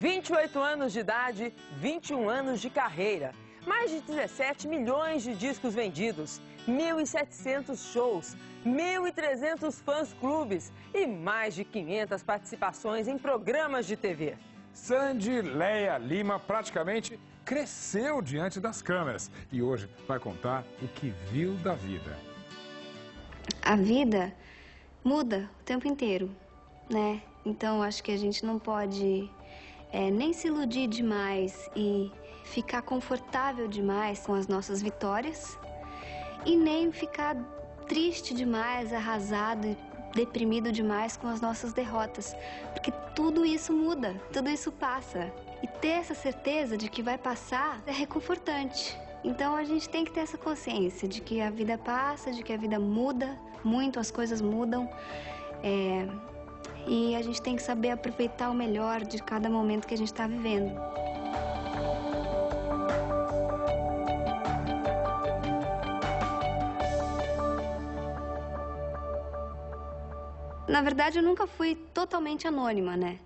28 anos de idade, 21 anos de carreira, mais de 17 milhões de discos vendidos, 1.700 shows, 1.300 fãs-clubes e mais de 500 participações em programas de TV. Sandy Leia Lima praticamente cresceu diante das câmeras e hoje vai contar o que viu da vida. A vida muda o tempo inteiro, né? Então acho que a gente não pode nem se iludir demais e ficar confortável demais com as nossas vitórias e nem ficar triste demais, arrasado e deprimido demais com as nossas derrotas, porque tudo isso muda, tudo isso passa. E ter essa certeza de que vai passar é reconfortante. Então a gente tem que ter essa consciência de que a vida passa, de que a vida muda muito, as coisas mudam. E a gente tem que saber aproveitar o melhor de cada momento que a gente está vivendo. Na verdade, eu nunca fui totalmente anônima, né?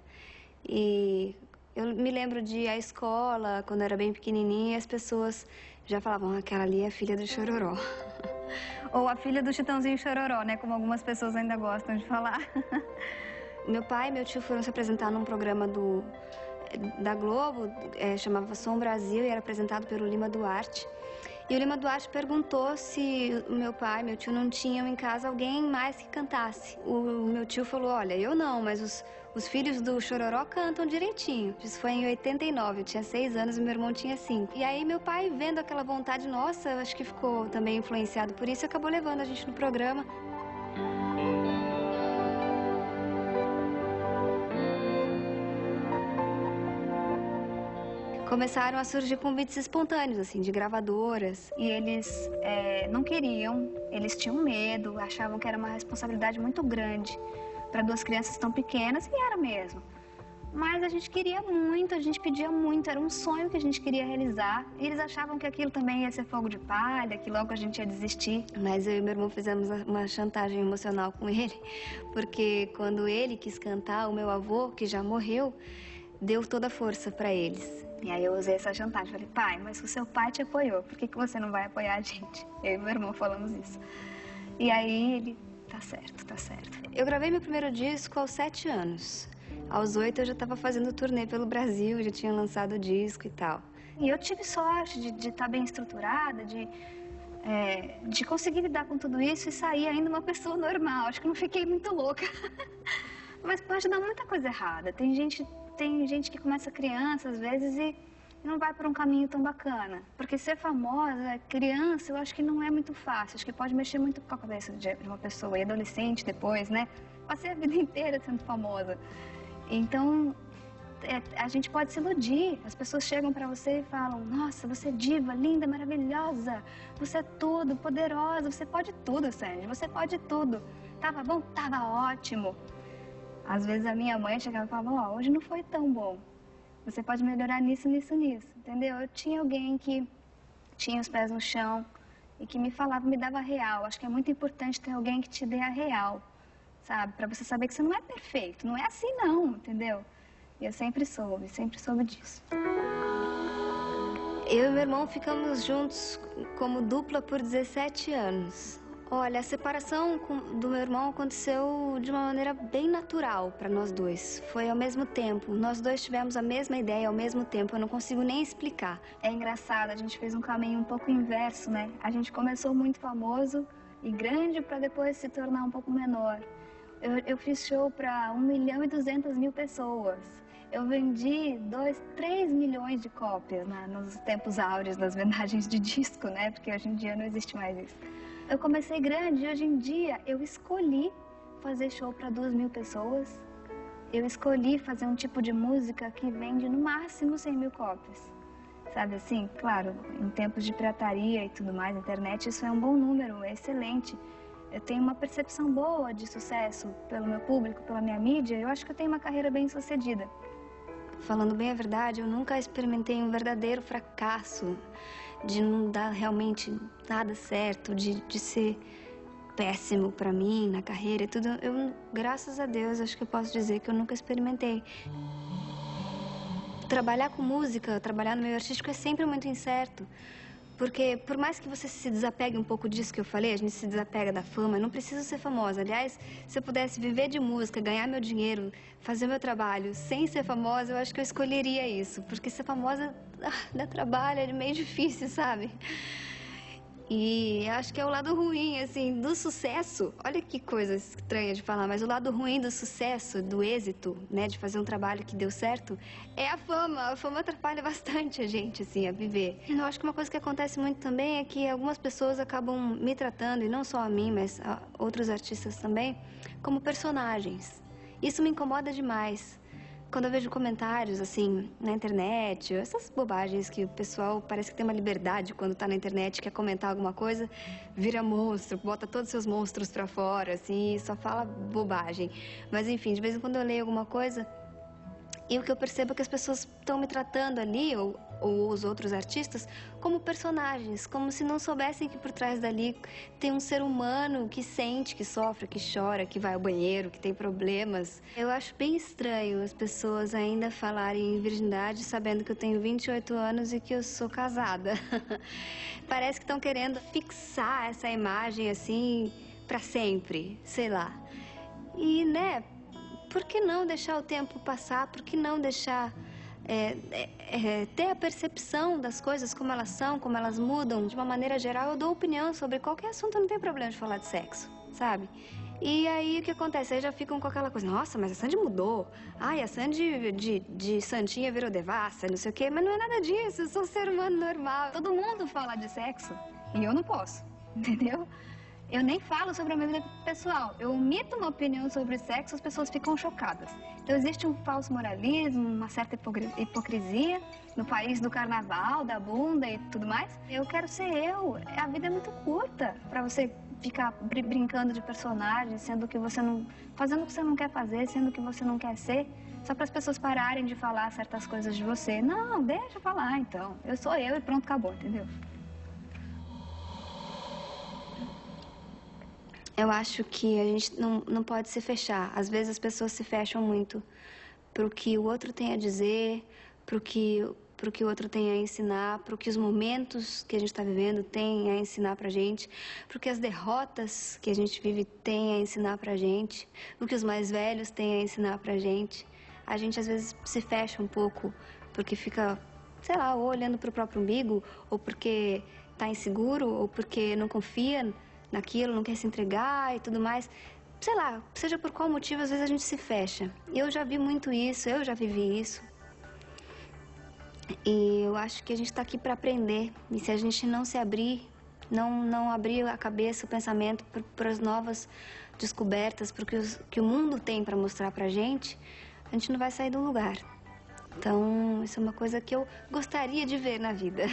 E eu me lembro de ir à escola, quando eu era bem pequenininha, e as pessoas já falavam, aquela ali é a filha do Chororó. Ou a filha do Chitãozinho Chororó, né? Como algumas pessoas ainda gostam de falar. Meu pai e meu tio foram se apresentar num programa da Globo, chamava Som Brasil, e era apresentado pelo Lima Duarte. E o Lima Duarte perguntou se o meu pai e meu tio não tinham em casa alguém mais que cantasse. O meu tio falou, olha, eu não, mas os filhos do Chororó cantam direitinho. Isso foi em 89, eu tinha 6 anos e meu irmão tinha 5. E aí meu pai, vendo aquela vontade nossa, eu acho que ficou também influenciado por isso, acabou levando a gente no programa. Começaram a surgir convites espontâneos, assim, de gravadoras. E eles não queriam, eles tinham medo, achavam que era uma responsabilidade muito grande para 2 crianças tão pequenas, e era mesmo. Mas a gente queria muito, a gente pedia muito, era um sonho que a gente queria realizar. E eles achavam que aquilo também ia ser fogo de palha, que logo a gente ia desistir. Mas eu e meu irmão fizemos uma chantagem emocional com ele, porque quando ele quis cantar, o meu avô, que já morreu, deu toda a força para eles. E aí eu usei essa chantagem, falei, pai, mas o seu pai te apoiou, por que você não vai apoiar a gente? Eu e meu irmão falamos isso. E aí ele, tá certo, tá certo. Eu gravei meu primeiro disco aos 7 anos. Aos 8 eu já estava fazendo turnê pelo Brasil, já tinha lançado o disco e tal. E eu tive sorte de estar bem estruturada, de conseguir lidar com tudo isso e sair ainda uma pessoa normal. Acho que não fiquei muito louca. Mas pode dar muita coisa errada. Tem gente que começa criança, às vezes, e não vai por um caminho tão bacana. Porque ser famosa, criança, eu acho que não é muito fácil. Acho que pode mexer muito com a cabeça de uma pessoa. E adolescente depois, né? Passei a vida inteira sendo famosa. Então, a gente pode se iludir. As pessoas chegam pra você e falam, nossa, você é diva, linda, maravilhosa. Você é tudo, poderosa. Você pode tudo, Sandy. Você pode tudo. Tava bom? Tava ótimo. Às vezes a minha mãe chegava e falava, hoje não foi tão bom. Você pode melhorar nisso, nisso, nisso, entendeu? Eu tinha alguém que tinha os pés no chão e que me falava, me dava a real. Acho que é muito importante ter alguém que te dê a real, sabe? Pra você saber que você não é perfeito, não é assim não, entendeu? E eu sempre soube disso. Eu e meu irmão ficamos juntos como dupla por 17 anos. Olha, a separação do meu irmão aconteceu de uma maneira bem natural para nós dois. Foi ao mesmo tempo. Nós dois tivemos a mesma ideia ao mesmo tempo. Eu não consigo nem explicar. É engraçado, a gente fez um caminho um pouco inverso, né? A gente começou muito famoso e grande para depois se tornar um pouco menor. Eu fiz show para 1.200.000 pessoas. Eu vendi 3 milhões de cópias nos tempos áureos das vendagens de disco, né? Porque hoje em dia não existe mais isso. Eu comecei grande e hoje em dia eu escolhi fazer show para 2.000 pessoas. Eu escolhi fazer um tipo de música que vende no máximo 100.000 cópias. Sabe assim? Claro, em tempos de pirataria e tudo mais, internet, isso é um bom número, é excelente. Eu tenho uma percepção boa de sucesso pelo meu público, pela minha mídia. Eu acho que eu tenho uma carreira bem sucedida. Falando bem a verdade, eu nunca experimentei um verdadeiro fracasso, de não dar realmente nada certo, de ser péssimo pra mim na carreira e tudo. Eu, graças a Deus, acho que eu posso dizer que eu nunca experimentei. trabalhar com música, trabalhar no meio artístico é sempre muito incerto. Porque, por mais que você se desapegue um pouco disso que eu falei, a gente se desapega da fama, eu não preciso ser famosa. Aliás, se eu pudesse viver de música, ganhar meu dinheiro, fazer meu trabalho sem ser famosa, eu acho que eu escolheria isso. Porque ser famosa dá trabalho, é meio difícil, sabe? E acho que é o lado ruim, assim, do sucesso. Olha que coisa estranha de falar, mas o lado ruim do sucesso, do êxito, né, de fazer um trabalho que deu certo, é a fama. A fama atrapalha bastante a gente, assim, a viver. Eu acho que uma coisa que acontece muito também é que algumas pessoas acabam me tratando, e não só a mim, mas a outros artistas também, como personagens. Isso me incomoda demais. Quando eu vejo comentários, assim, na internet, essas bobagens que o pessoal parece que tem uma liberdade quando tá na internet, quer comentar alguma coisa, vira monstro, bota todos os seus monstros pra fora, assim, só fala bobagem. Mas, enfim, de vez em quando eu leio alguma coisa e o que eu percebo é que as pessoas estão me tratando ali, ou os outros artistas, como personagens, como se não soubessem que por trás dali tem um ser humano que sente, que sofre, que chora, que vai ao banheiro, que tem problemas. Eu acho bem estranho as pessoas ainda falarem em virgindade sabendo que eu tenho 28 anos e que eu sou casada. Parece que estão querendo fixar essa imagem assim pra sempre, sei lá. E, né, por que não deixar o tempo passar? Por que não deixar ter a percepção das coisas como elas são, como elas mudam? De uma maneira geral, eu dou opinião sobre qualquer assunto, não tem problema de falar de sexo, sabe? E aí, o que acontece? Aí já ficam com aquela coisa, nossa, mas a Sandy mudou. Ai, a Sandy de santinha virou devassa, não sei o quê. Mas não é nada disso, eu sou um ser humano normal. Todo mundo fala de sexo e eu não posso, entendeu? Eu nem falo sobre a minha vida pessoal. Eu omito uma opinião sobre sexo, as pessoas ficam chocadas. Então existe um falso moralismo, uma certa hipocrisia no país do carnaval, da bunda e tudo mais. Eu quero ser eu. A vida é muito curta para você ficar brincando de personagem, sendo que você não, fazendo o que você não quer fazer, sendo o que você não quer ser, só para as pessoas pararem de falar certas coisas de você. Não, deixa eu falar então. Eu sou eu e pronto, acabou, entendeu? Eu acho que a gente não pode se fechar. Às vezes as pessoas se fecham muito para o que o outro tem a dizer, para o que o outro tem a ensinar, para o que os momentos que a gente está vivendo têm a ensinar para a gente, para o que as derrotas que a gente vive têm a ensinar para a gente, o que os mais velhos têm a ensinar para a gente. A gente às vezes se fecha um pouco porque fica, sei lá, ou olhando para o próprio umbigo, ou porque está inseguro, ou porque não confia naquilo, não quer se entregar e tudo mais. Sei lá, seja por qual motivo, às vezes a gente se fecha. Eu já vi muito isso, eu já vivi isso. E eu acho que a gente está aqui para aprender. E se a gente não se abrir, não abrir a cabeça, o pensamento para as novas descobertas, para o que o mundo tem para mostrar para a gente não vai sair do lugar. Então, isso é uma coisa que eu gostaria de ver na vida.